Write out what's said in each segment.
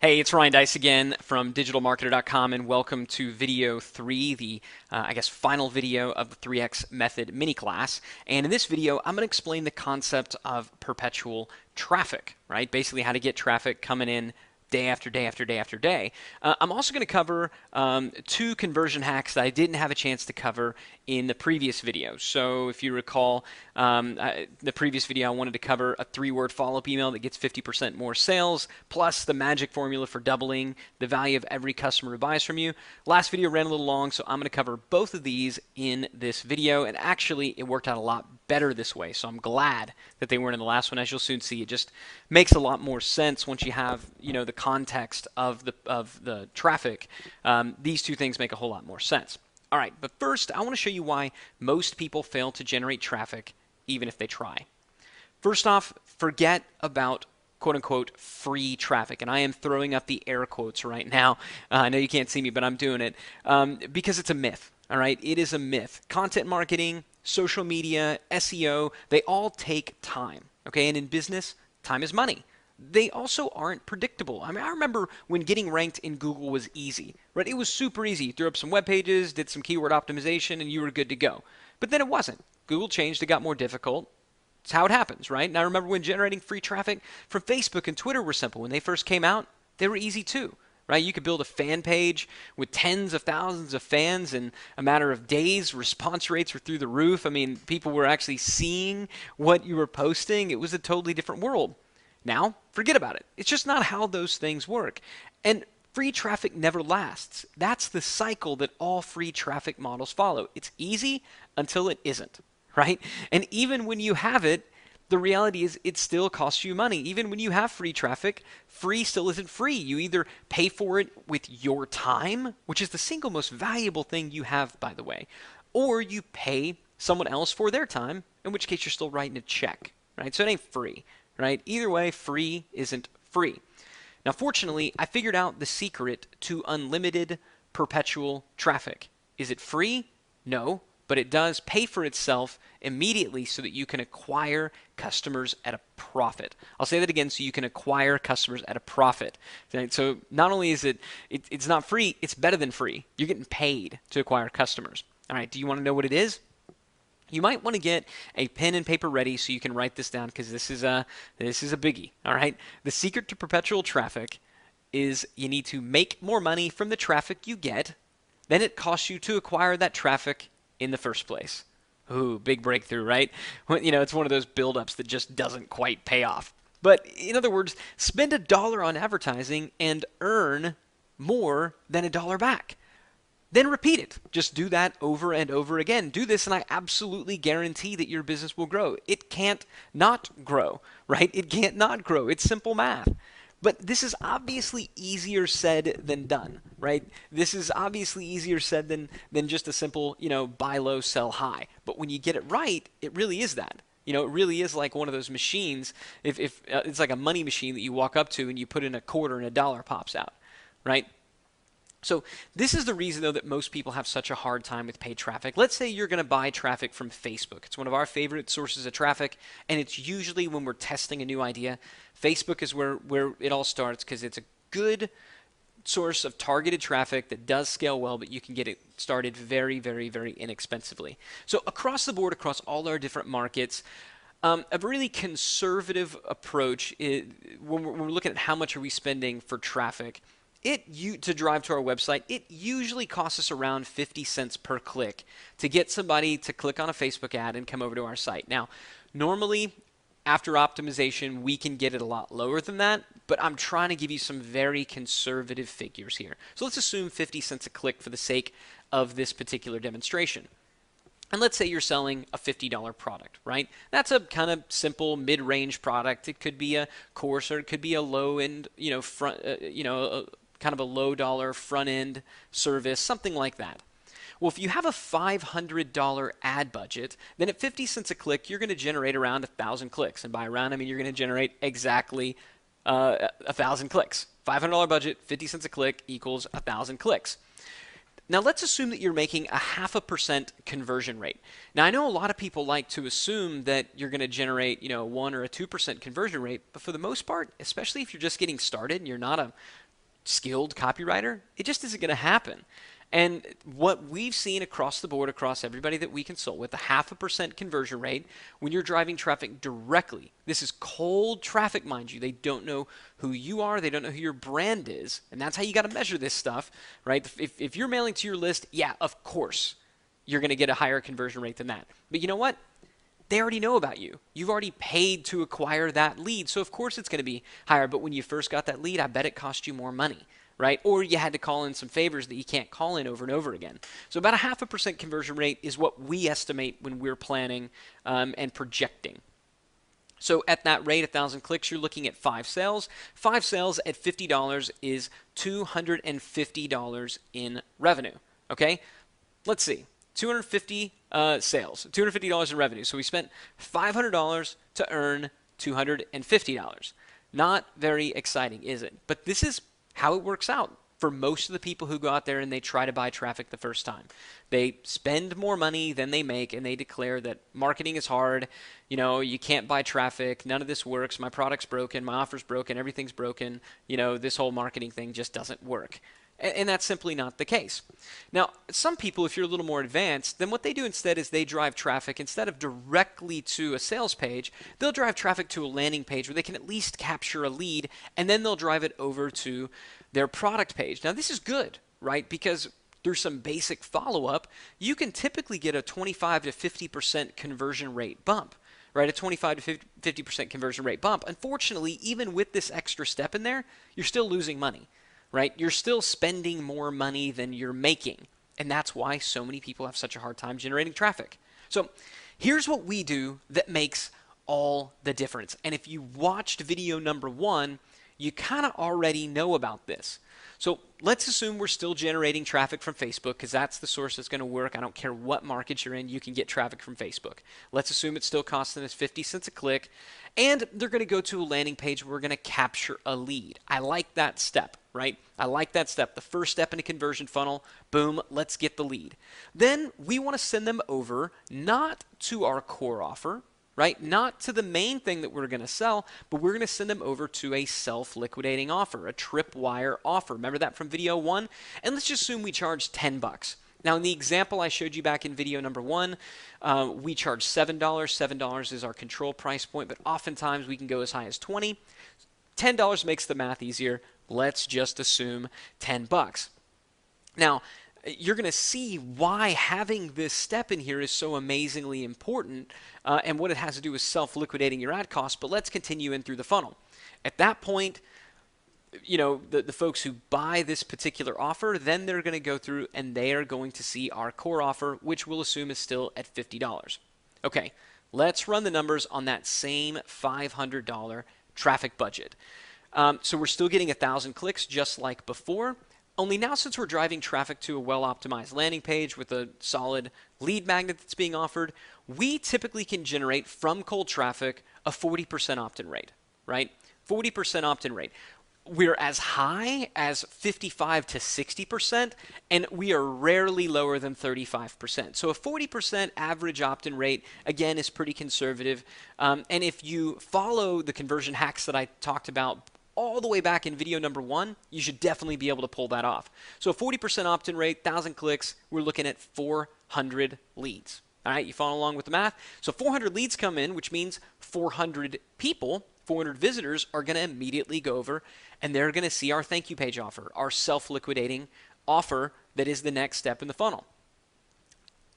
Hey, it's Ryan Dice again from digitalmarketer.com, and welcome to video 3, the final video of the 3x method mini class. And in this video, I'm going to explain the concept of perpetual traffic, right? Basically, how to get traffic coming in day after day after day after day. I'm also going to cover two conversion hacks that I didn't have a chance to cover in the previous video. So if you recall, the previous video, I wanted to cover a 3-word follow-up email that gets 50% more sales, plus the magic formula for doubling the value of every customer who buys from you. Last video ran a little long, so I'm going to cover both of these in this video, and actually it worked out a lot better this way, so I'm glad that they weren't in the last one. As you'll soon see, it just makes a lot more sense once you have, the context of the traffic. These two things make a whole lot more sense. All right, but first I want to show you why most people fail to generate traffic even if they try. First off, forget about quote-unquote free traffic, and I am throwing up the air quotes right now. I know you can't see me, but I'm doing it because it's a myth. All right, it is a myth. Content marketing, social media, SEO, they all take time. Okay, and in business, time is money. They also aren't predictable. I mean, I remember when getting ranked in Google was easy, right? It was super easy. You threw up some web pages, did some keyword optimization, and you were good to go. But then it wasn't. Google changed. It got more difficult. It's how it happens, right? And I remember when generating free traffic from Facebook and Twitter were simple. When they first came out, they were easy too, right? You could build a fan page with tens of thousands of fans in a matter of days. Response rates were through the roof. I mean, people were actually seeing what you were posting. It was a totally different world. Now, forget about it. It's just not how those things work. And free traffic never lasts. That's the cycle that all free traffic models follow. It's easy until it isn't, right? And even when you have it, the reality is it still costs you money. Even when you have free traffic, free still isn't free. You either pay for it with your time, which is the single most valuable thing you have, by the way, or you pay someone else for their time, in which case you're still writing a check, right? So it ain't free. Right? Either way, free isn't free. Now, fortunately, I figured out the secret to unlimited perpetual traffic. Is it free? No, but it does pay for itself immediately so that you can acquire customers at a profit. I'll say that again, so you can acquire customers at a profit. Right? So not only is it's not free, it's better than free. You're getting paid to acquire customers. All right, do you want to know what it is? You might want to get a pen and paper ready so you can write this down, because this is a biggie. All right. The secret to perpetual traffic is you need to make more money from the traffic you get than it costs you to acquire that traffic in the first place. Ooh, big breakthrough, right? It's one of those buildups that just doesn't quite pay off. But in other words, spend $1 on advertising and earn more than $1 back. Then repeat it. Just do that over and over again. Do this, and I absolutely guarantee that your business will grow. It can't not grow, right? It can't not grow. It's simple math. But this is obviously easier said than done, right? This is obviously easier said than just a simple, buy low, sell high. But when you get it right, it really is that. It really is like one of those machines. If it's like a money machine that you walk up to and you put in a quarter and $1 pops out, right? So this is the reason, though, that most people have such a hard time with paid traffic. Let's say you're going to buy traffic from Facebook. It's one of our favorite sources of traffic, and it's usually when we're testing a new idea. Facebook is where it all starts, because it's a good source of targeted traffic that does scale well, but you can get it started very, very, very inexpensively. So across the board, across all our different markets, a really conservative approach is, when we're looking at how much are we spending for traffic, to drive to our website, it usually costs us around 50 cents per click to get somebody to click on a Facebook ad and come over to our site. Now, normally, after optimization, we can get it a lot lower than that, but I'm trying to give you some very conservative figures here. So let's assume 50 cents a click for the sake of this particular demonstration. And let's say you're selling a $50 product, right? That's a kind of simple mid-range product. It could be a course, or it could be a low-end, kind of a low dollar front end service, something like that. Well, if you have a $500 ad budget, then at 50 cents a click, you're going to generate around 1,000 clicks. And by around, I mean you're going to generate exactly 1,000 clicks. $500 budget, 50 cents a click equals 1,000 clicks. Now let's assume that you're making a 0.5% conversion rate. Now I know a lot of people like to assume that you're going to generate, 1 or a 2% conversion rate, but for the most part, especially if you're just getting started and you're not a skilled copywriter, it just isn't going to happen. And what we've seen across the board, across everybody that we consult with, a 0.5% conversion rate when you're driving traffic directly. This is cold traffic, mind you. They don't know who you are. They don't know who your brand is. And that's how you got to measure this stuff, right? If you're mailing to your list, yeah, of course, you're going to get a higher conversion rate than that. But you know what? They already know about you. You've already paid to acquire that lead. So of course it's going to be higher. But when you first got that lead, I bet it cost you more money, right? Or you had to call in some favors that you can't call in over and over again. So about a 0.5% conversion rate is what we estimate when we're planning and projecting. So at that rate, 1,000 clicks, you're looking at 5 sales. 5 sales at $50 is $250 in revenue, okay? Let's see. 250 sales, $250 in revenue. So we spent $500 to earn $250. Not very exciting, is it? But this is how it works out for most of the people who go out there and they try to buy traffic the first time. They spend more money than they make, and they declare that marketing is hard. You know, you can't buy traffic. None of this works. My product's broken. My offer's broken. Everything's broken. You know, this whole marketing thing just doesn't work. And that's simply not the case. Now, some people, if you're a little more advanced, then what they do instead is they drive traffic, instead of directly to a sales page, they'll drive traffic to a landing page where they can at least capture a lead, and then they'll drive it over to their product page. Now, this is good, right? Because through some basic follow-up, you can typically get a 25 to 50% conversion rate bump, right? A 25 to 50% conversion rate bump. Unfortunately, even with this extra step in there, you're still losing money, right? You're still spending more money than you're making. And that's why so many people have such a hard time generating traffic. So here's what we do that makes all the difference. And if you watched video number 1, you kind of already know about this. So let's assume we're still generating traffic from Facebook, because that's the source that's going to work. I don't care what market you're in, you can get traffic from Facebook. Let's assume it's still costing us 50 cents a click, and they're going to go to a landing page where we're going to capture a lead. I like that step, right? I like that step. The first step in a conversion funnel, boom, let's get the lead. Then we want to send them over not to our core offer, right? Not to the main thing that we're going to sell, but we're going to send them over to a self-liquidating offer, a tripwire offer. Remember that from video 1? And let's just assume we charge $10. Now, in the example I showed you back in video number 1, we charge $7. $7 is our control price point, but oftentimes we can go as high as $20. $10 makes the math easier. Let's just assume $10. Now, you're going to see why having this step in here is so amazingly important and what it has to do with self-liquidating your ad costs, but let's continue in through the funnel. At that point, you know, the folks who buy this particular offer, then they're going to go through and they are going to see our core offer, which we'll assume is still at $50. Okay, let's run the numbers on that same $500 traffic budget. So we're still getting 1,000 clicks just like before. Only now, since we're driving traffic to a well-optimized landing page with a solid lead magnet that's being offered, we typically can generate from cold traffic a 40% opt-in rate, right? 40% opt-in rate. We're as high as 55 to 60%, and we are rarely lower than 35%. So a 40% average opt-in rate, again, is pretty conservative. And if you follow the conversion hacks that I talked about all the way back in video number 1, you should definitely be able to pull that off. So 40% opt-in rate, 1,000 clicks, we're looking at 400 leads. All right, you follow along with the math? So 400 leads come in, which means 400 people, 400 visitors are going to immediately go over and they're going to see our thank you page offer, our self-liquidating offer that is the next step in the funnel.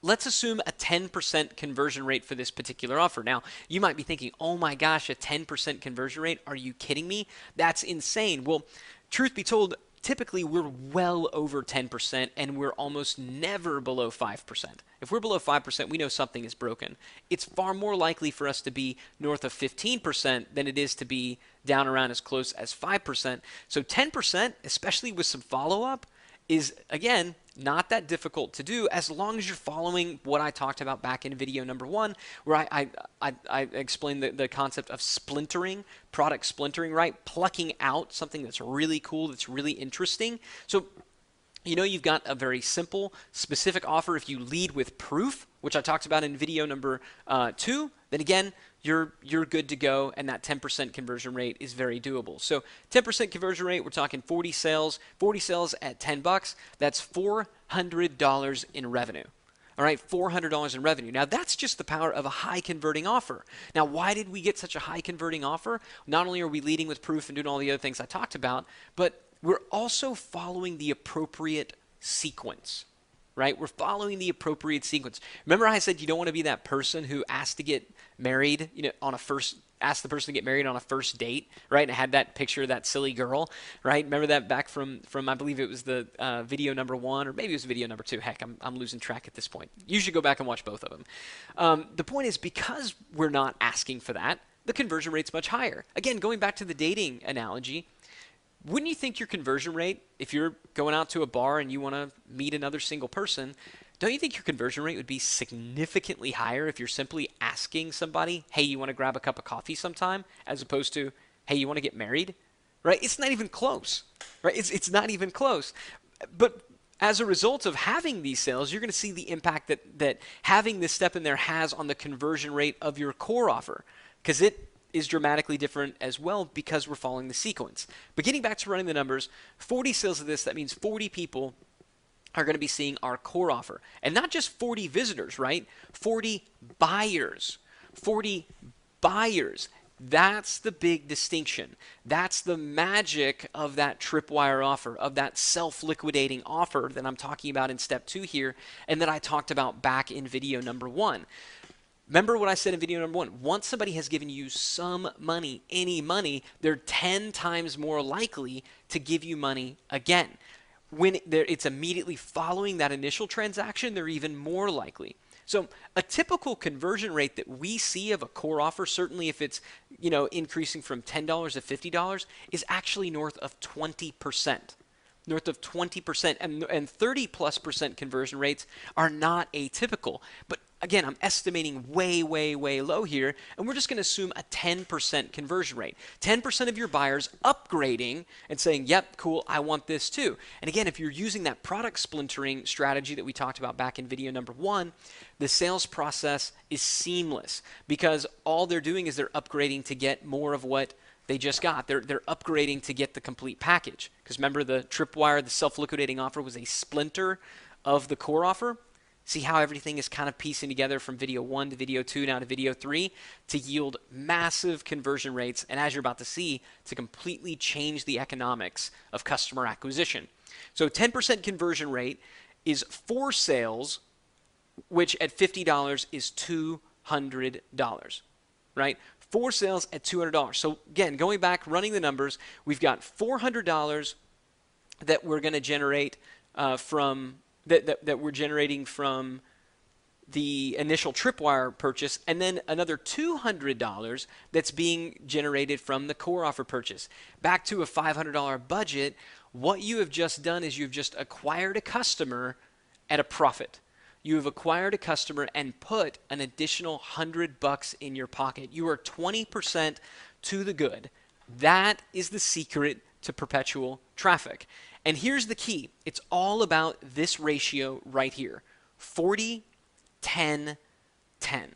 Let's assume a 10% conversion rate for this particular offer. Now, you might be thinking, oh my gosh, a 10% conversion rate? Are you kidding me? That's insane. Well, truth be told, typically we're well over 10% and we're almost never below 5%. If we're below 5%, we know something is broken. It's far more likely for us to be north of 15% than it is to be down around as close as 5%. So 10%, especially with some follow-up, is, again, not that difficult to do as long as you're following what I talked about back in video number 1, where I explained the concept of splintering, product splintering, right? Plucking out something that's really cool, that's really interesting. So you've got a very simple, specific offer. If you lead with proof, which I talked about in video number 2, then again, you're good to go, and that 10% conversion rate is very doable. So 10% conversion rate, we're talking 40 sales at $10. That's $400 in revenue. All right, $400 in revenue. Now, that's just the power of a high converting offer. Now, why did we get such a high converting offer? Not only are we leading with proof and doing all the other things I talked about, but we're also following the appropriate sequence, right? We're following the appropriate sequence. Remember I said you don't want to be that person who asked to get married, asked the person to get married on a first date, right? And I had that picture of that silly girl, right? Remember that back from I believe it was the video number 1, or maybe it was video number 2. Heck, I'm losing track at this point. You should go back and watch both of them. The point is, because we're not asking for that, the conversion rate's much higher. Again, going back to the dating analogy, wouldn't you think your conversion rate, if you're going out to a bar and you want to meet another single person, don't you think your conversion rate would be significantly higher if you're simply asking somebody, hey, you want to grab a cup of coffee sometime, as opposed to, hey, you want to get married? Right? It's not even close. Right? It's not even close. But as a result of having these sales, you're going to see the impact that having this step in there has on the conversion rate of your core offer, because it is dramatically different as well, because we're following the sequence. But getting back to running the numbers, 40 sales of this, that means 40 people are going to be seeing our core offer. And not just 40 visitors, right? 40 buyers. 40 buyers. That's the big distinction. That's the magic of that tripwire offer, of that self-liquidating offer that I'm talking about in step 2 here, and that I talked about back in video number 1. Remember what I said in video number 1. Once somebody has given you some money, any money, they're 10 times more likely to give you money again. When it's immediately following that initial transaction, they're even more likely. So a typical conversion rate that we see of a core offer, certainly if it's increasing from $10 to $50, is actually north of 20%. North of 20%, and 30+% conversion rates are not atypical. But again, I'm estimating way, way, way low here, and we're just going to assume a 10% conversion rate. 10% of your buyers upgrading and saying, yep, cool, I want this too. And again, if you're using that product splintering strategy that we talked about back in video number 1, the sales process is seamless, because all they're doing is they're upgrading to get more of what they just got. They're upgrading to get the complete package. Because remember, the tripwire, the self-liquidating offer, was a splinter of the core offer. See how everything is kind of piecing together from video 1 to video 2, now to video 3, to yield massive conversion rates, and as you're about to see, to completely change the economics of customer acquisition. So 10% conversion rate is 4 sales, which at $50 is $200, right? 4 sales at $200. So again, going back, running the numbers, we've got $400 that we're going to generate from that we're generating from the initial tripwire purchase, and then another $200 that's being generated from the core offer purchase. Back to a $500 budget, what you have just done is you've just acquired a customer at a profit. You have acquired a customer and put an additional $100 in your pocket. You are 20% to the good. That is the secret to perpetual traffic. And here's the key. It's all about this ratio right here. 40, 10, 10.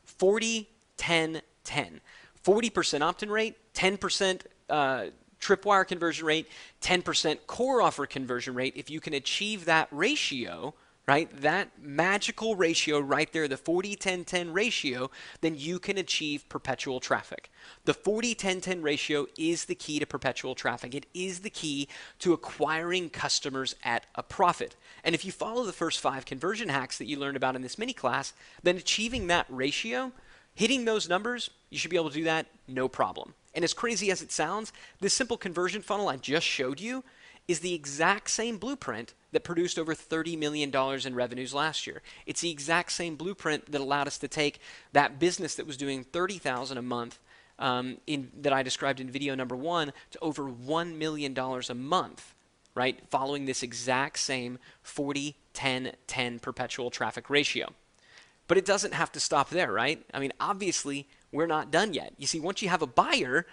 40, 10, 10. 40% opt-in rate, 10% tripwire conversion rate, 10% core offer conversion rate. If you can achieve that ratio, right, that magical ratio right there, the 40-10-10 ratio, then you can achieve perpetual traffic. The 40-10-10 ratio is the key to perpetual traffic. It is the key to acquiring customers at a profit. And if you follow the first 5 conversion hacks that you learned about in this mini class, then achieving that ratio, hitting those numbers, you should be able to do that no problem. And as crazy as it sounds, this simple conversion funnel I just showed you is the exact same blueprint that produced over $30 million in revenues last year. It's the exact same blueprint that allowed us to take that business that was doing $30,000 a month that I described in video number 1 to over $1 million a month, right? Following this exact same 40-10-10 perpetual traffic ratio. But it doesn't have to stop there, right? I mean, obviously, we're not done yet. You see, once you have a buyer,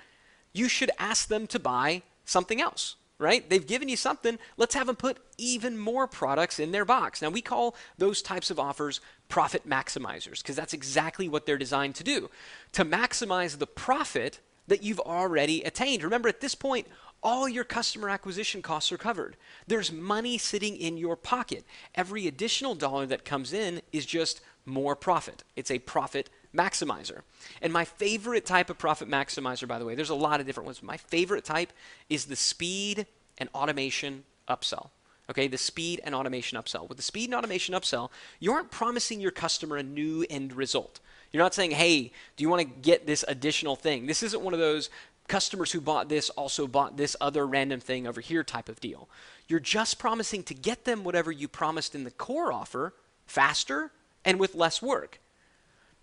you should ask them to buy something else. right? They've given you something. Let's have them put even more products in their box. Now, we call those types of offers profit maximizers because that's exactly what they're designed to do, to maximize the profit that you've already attained. Remember, at this point, all your customer acquisition costs are covered. There's money sitting in your pocket. Every additional dollar that comes in is just more profit. It's a profit maximizer. And my favorite type of profit maximizer, by the way, there's a lot of different ones. My favorite type is the speed and automation upsell. Okay, the speed and automation upsell. With the speed and automation upsell, you aren't promising your customer a new end result. You're not saying, hey, do you want to get this additional thing? This isn't one of those customers who bought this also bought this other random thing over here type of deal. You're just promising to get them whatever you promised in the core offer faster and with less work.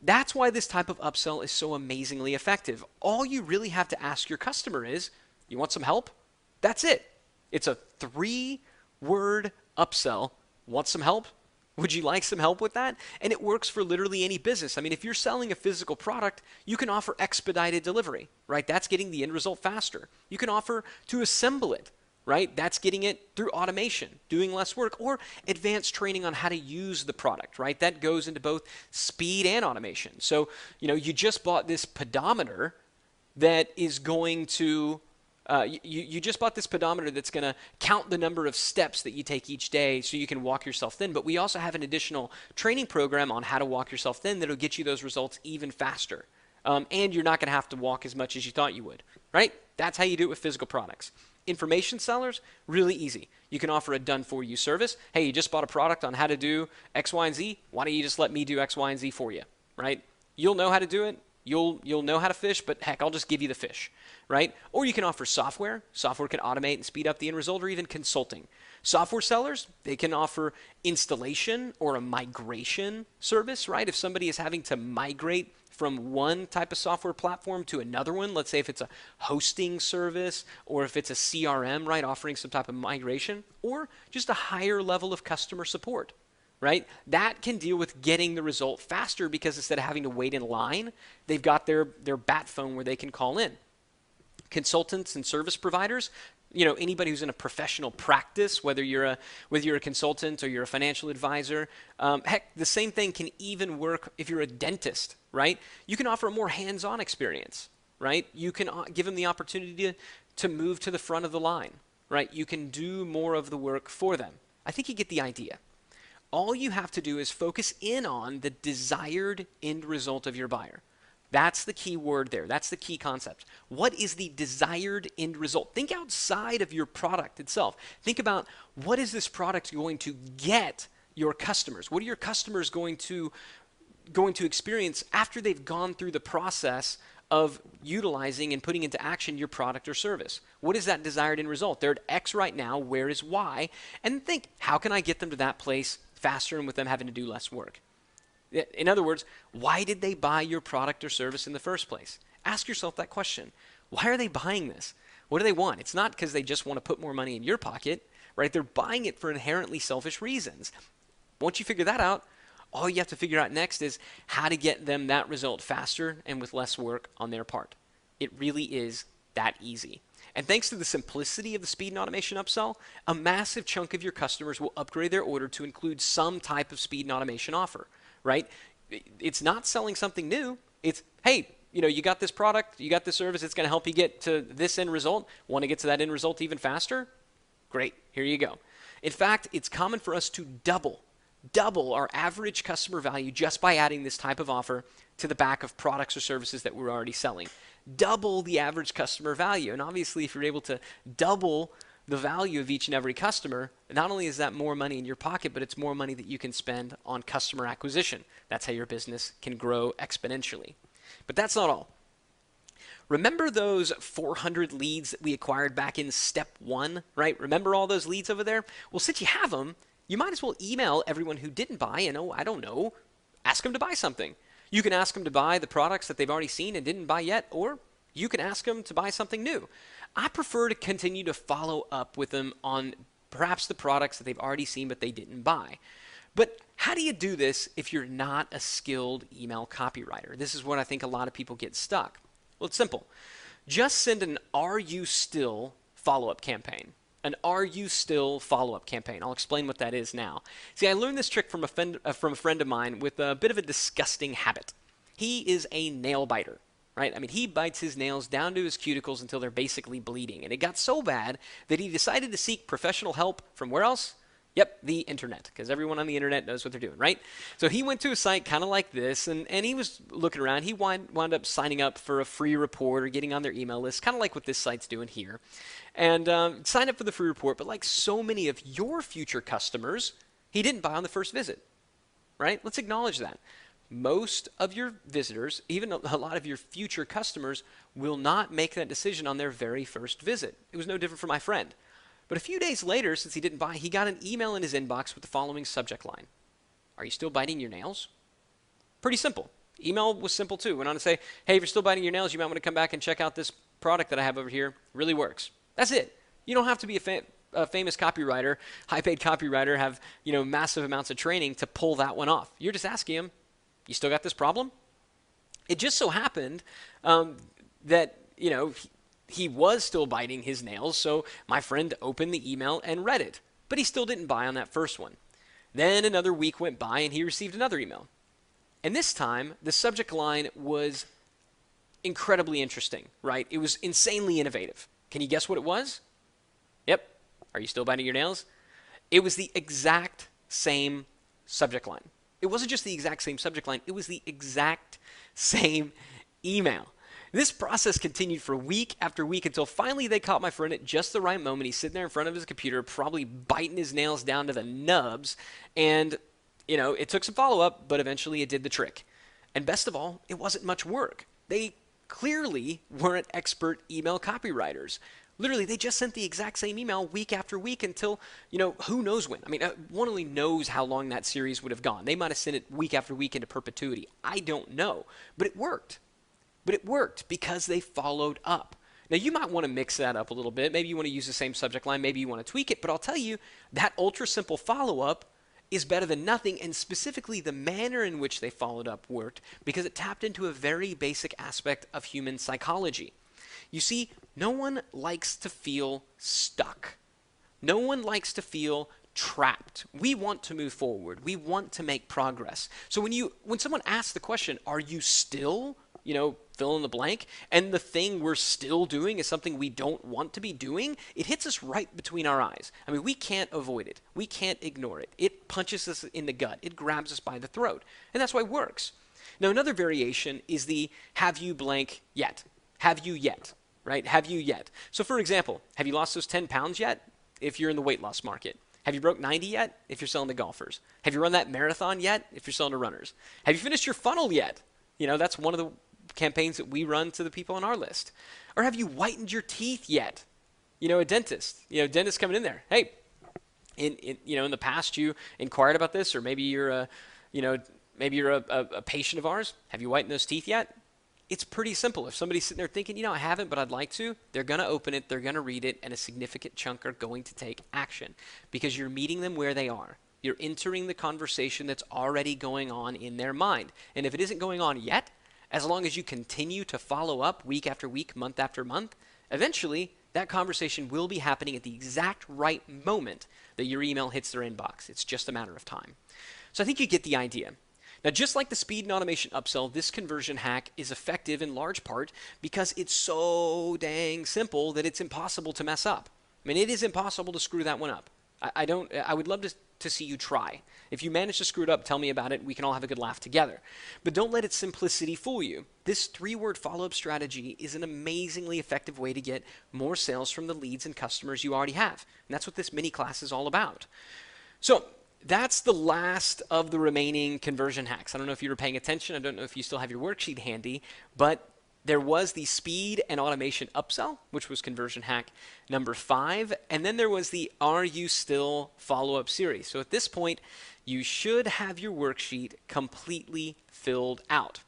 That's why this type of upsell is so amazingly effective. All you really have to ask your customer is, you want some help? That's it. It's a 3-word upsell. Want some help? Would you like some help with that? And it works for literally any business. I mean, if you're selling a physical product, you can offer expedited delivery, right? That's getting the end result faster. You can offer to assemble it, right? That's getting it through automation, doing less work, or advanced training on how to use the product, right? That goes into both speed and automation. So, you just bought this pedometer that is going to you just bought this pedometer that's going to count the number of steps that you take each day so you can walk yourself thin. But we also have an additional training program on how to walk yourself thin that'll get you those results even faster. And you're not going to have to walk as much as you thought you would, right? That's how you do it with physical products. Information sellers, really easy. You can offer a done-for-you service. Hey, you just bought a product on how to do X, Y, and Z. Why don't you just let me do X, Y, and Z for you, right? You'll know how to do it. You'll know how to fish, but heck, I'll just give you the fish, right? Or you can offer software. Software can automate and speed up the end result, or even consulting. Software sellers, they can offer installation or a migration service, right? If somebody is having to migrate from one type of software platform to another one, let's say if it's a hosting service or if it's a CRM, right, offering some type of migration, or just a higher level of customer support, right? That can deal with getting the result faster because instead of having to wait in line, they've got their bat phone where they can call in. Consultants and service providers, anybody who's in a professional practice, whether you're a consultant or you're a financial advisor, heck, the same thing can even work if you're a dentist, right? You can offer a more hands-on experience, right? You can give them the opportunity to move to the front of the line, right? You can do more of the work for them. I think you get the idea. All you have to do is focus in on the desired end result of your buyer. That's the key word there. That's the key concept. What is the desired end result? Think outside of your product itself. Think about, what is this product going to get your customers? What are your customers going to experience after they've gone through the process of utilizing and putting into action your product or service? What is that desired end result? They're at X right now. Where is Y? And think, how can I get them to that place faster and with them having to do less work? In other words, why did they buy your product or service in the first place? Ask yourself that question. Why are they buying this? What do they want? It's not because they just want to put more money in your pocket, right? They're buying it for inherently selfish reasons. Once you figure that out, all you have to figure out next is how to get them that result faster and with less work on their part. It really is that easy. And thanks to the simplicity of the speed and automation upsell, a massive chunk of your customers will upgrade their order to include some type of speed and automation offer, right? It's not selling something new. It's, hey, you got this product, you got this service, it's going to help you get to this end result. Want to get to that end result even faster? Great, here you go. In fact, it's common for us to double our average customer value just by adding this type of offer to the back of products or services that we're already selling. Double the average customer value. And obviously, if you're able to double the value of each and every customer, not only is that more money in your pocket, but it's more money that you can spend on customer acquisition. That's how your business can grow exponentially. But that's not all. Remember those 400 leads that we acquired back in step 1, right? Remember all those leads over there? Well, since you have them, you might as well email everyone who didn't buy and, ask them to buy something. You can ask them to buy the products that they've already seen and didn't buy yet, or you can ask them to buy something new. I prefer to continue to follow up with them on perhaps the products that they've already seen but they didn't buy. But how do you do this if you're not a skilled email copywriter? This is what I think a lot of people get stuck. Well, it's simple. Just send an "Are you still" follow-up campaign. An "Are you still" follow-up campaign. I'll explain what that is now. See, I learned this trick from a friend of mine with a bit of a disgusting habit. He is a nail biter, right? I mean, he bites his nails down to his cuticles until they're basically bleeding. And it got so bad that he decided to seek professional help from where else? Yep, the internet, because everyone on the internet knows what they're doing, right? So he went to a site kind of like this, and he was looking around. He wound up signing up for a free report or getting on their email list, kind of like what this site's doing here. And sign up for the free report, but like so many of your future customers, he didn't buy on the first visit, right? Let's acknowledge that. Most of your visitors, even a lot of your future customers, will not make that decision on their very first visit. It was no different for my friend. But a few days later, since he didn't buy, he got an email in his inbox with the following subject line. Are you still biting your nails? Pretty simple. Email was simple too. Went on to say, hey, if you're still biting your nails, you might want to come back and check out this product that I have over here. Really works. That's it. You don't have to be a famous copywriter, high-paid copywriter, have massive amounts of training to pull that one off. You're just asking him, you still got this problem? It just so happened that, he was still biting his nails, so my friend opened the email and read it. But he still didn't buy on that first one. Then another week went by and he received another email. And this time, the subject line was incredibly interesting, right? It was insanely innovative. Can you guess what it was? Yep. Are you still biting your nails? It was the exact same subject line. It wasn't just the exact same subject line. It was the exact same email. This process continued for week after week until finally they caught my friend at just the right moment. He's sitting there in front of his computer, probably biting his nails down to the nubs. And, it took some follow-up, but eventually it did the trick. And best of all, it wasn't much work. They clearly weren't expert email copywriters. Literally, they just sent the exact same email week after week until, who knows when. I mean, one only knows how long that series would have gone. They might have sent it week after week into perpetuity. I don't know. But it worked. But it worked because they followed up. Now, you might want to mix that up a little bit. Maybe you want to use the same subject line. Maybe you want to tweak it. But I'll tell you, that ultra simple follow-up is better than nothing. And specifically, the manner in which they followed up worked because it tapped into a very basic aspect of human psychology. You see, no one likes to feel stuck. No one likes to feel trapped. We want to move forward. We want to make progress. So when someone asks the question, are you still fill in the blank, and the thing we're still doing is something we don't want to be doing, it hits us right between our eyes. I mean, we can't avoid it. We can't ignore it. It punches us in the gut. It grabs us by the throat. And that's why it works. Now, another variation is the have you blank yet? Have you yet? Right? Have you yet? So, for example, have you lost those 10 pounds yet? If you're in the weight loss market. Have you broke 90 yet? If you're selling to golfers. Have you run that marathon yet? If you're selling to runners. Have you finished your funnel yet? That's one of the campaigns that we run to the people on our list. Or have you whitened your teeth yet? A dentist. Dentist coming in there. Hey, in the past you inquired about this, or maybe you're a patient of ours. Have you whitened those teeth yet? It's pretty simple. If somebody's sitting there thinking, I haven't, but I'd like to, they're going to open it, they're going to read it, and a significant chunk are going to take action because you're meeting them where they are. You're entering the conversation that's already going on in their mind. And if it isn't going on yet, as long as you continue to follow up week after week, month after month, eventually that conversation will be happening at the exact right moment that your email hits their inbox. It's just a matter of time. So I think you get the idea. Now, just like the speed and automation upsell, this conversion hack is effective in large part because it's so dang simple that it's impossible to mess up. I mean, it is impossible to screw that one up. I would love to see you try. If you manage to screw it up, tell me about it. We can all have a good laugh together. But don't let its simplicity fool you. This 3-word follow-up strategy is an amazingly effective way to get more sales from the leads and customers you already have. And that's what this mini class is all about. So that's the last of the remaining conversion hacks. I don't know if you were paying attention. I don't know if you still have your worksheet handy, but there was the speed and automation upsell, which was conversion hack number 5. And then there was the Are You Still follow-up series. So at this point, you should have your worksheet completely filled out.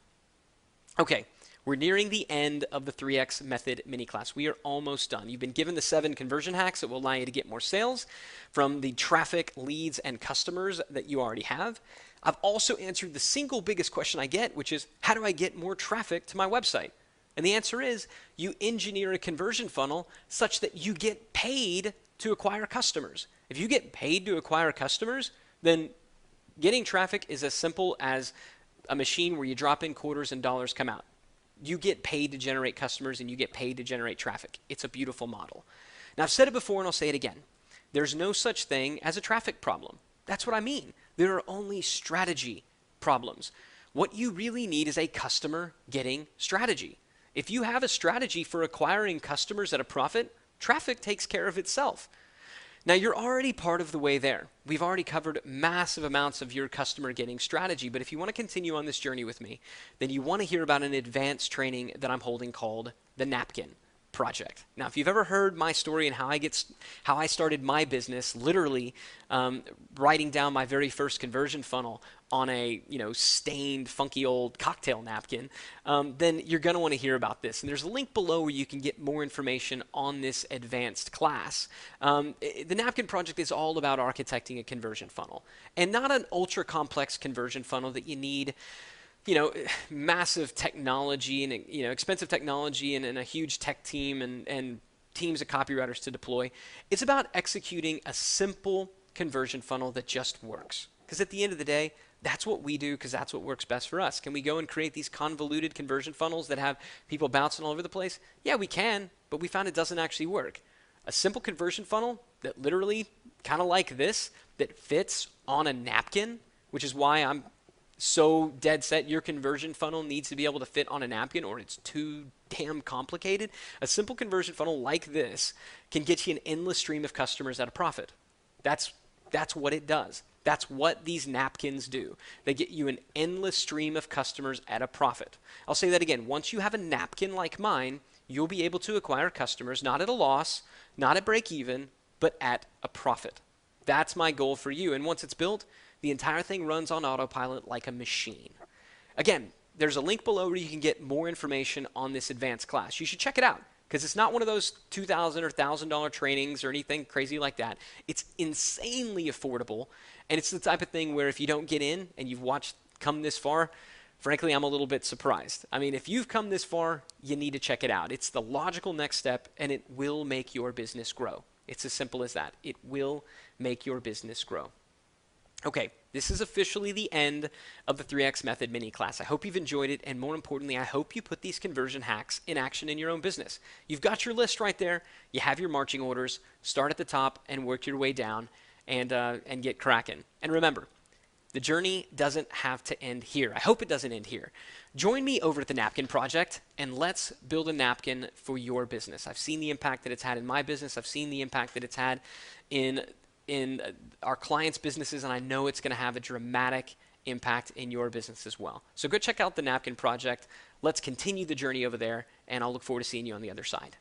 Okay, we're nearing the end of the 3X method mini class. We are almost done. You've been given the 7 conversion hacks that will allow you to get more sales from the traffic, leads, and customers that you already have. I've also answered the single biggest question I get, which is, how do I get more traffic to my website? And the answer is you engineer a conversion funnel such that you get paid to acquire customers. If you get paid to acquire customers, then getting traffic is as simple as a machine where you drop in quarters and dollars come out. You get paid to generate customers and you get paid to generate traffic. It's a beautiful model. Now, I've said it before and I'll say it again. There's no such thing as a traffic problem. That's what I mean. There are only strategy problems. What you really need is a customer getting strategy. If you have a strategy for acquiring customers at a profit, traffic takes care of itself. Now, you're already part of the way there. We've already covered massive amounts of your customer getting strategy, but if you want to continue on this journey with me, then you want to hear about an advanced training that I'm holding called the Napkin Project. Now, if you've ever heard my story and how I started my business, literally writing down my very first conversion funnel on a stained, funky old cocktail napkin, then you're going to want to hear about this. And there's a link below where you can get more information on this advanced class. The Napkin Project is all about architecting a conversion funnel, and not an ultra complex conversion funnel that you need massive technology and expensive technology and a huge tech team and teams of copywriters to deploy. It's about executing a simple conversion funnel that just works. Because at the end of the day, that's what we do, because that's what works best for us. Can we go and create these convoluted conversion funnels that have people bouncing all over the place? Yeah, we can, but we found it doesn't actually work. A simple conversion funnel that literally, kind of like this, that fits on a napkin, which is why I'm so dead set your conversion funnel needs to be able to fit on a napkin or it's too damn complicated. A simple conversion funnel like this can get you an endless stream of customers at a profit. That's what it does. That's what these napkins do. They get you an endless stream of customers at a profit. I'll say that again. Once you have a napkin like mine, you'll be able to acquire customers not at a loss, not at break even, but at a profit. That's my goal for you. And once it's built, the entire thing runs on autopilot like a machine. Again, there's a link below where you can get more information on this advanced class. You should check it out because it's not one of those $2,000 or $1,000 trainings or anything crazy like that. It's insanely affordable, and it's the type of thing where if you don't get in and you've come this far, frankly, I'm a little bit surprised. I mean, if you've come this far, you need to check it out. It's the logical next step, and it will make your business grow. It's as simple as that. It will make your business grow. Okay, this is officially the end of the 3X Method mini class. I hope you've enjoyed it, and more importantly, I hope you put these conversion hacks in action in your own business. You've got your list right there. You have your marching orders. Start at the top and work your way down and get cracking. And remember, the journey doesn't have to end here. I hope it doesn't end here. Join me over at the Napkin Project, and let's build a napkin for your business. I've seen the impact that it's had in my business. I've seen the impact that it's had in our clients' businesses, and I know it's going to have a dramatic impact in your business as well. So go check out the Napkin Project. Let's continue the journey over there, and I'll look forward to seeing you on the other side.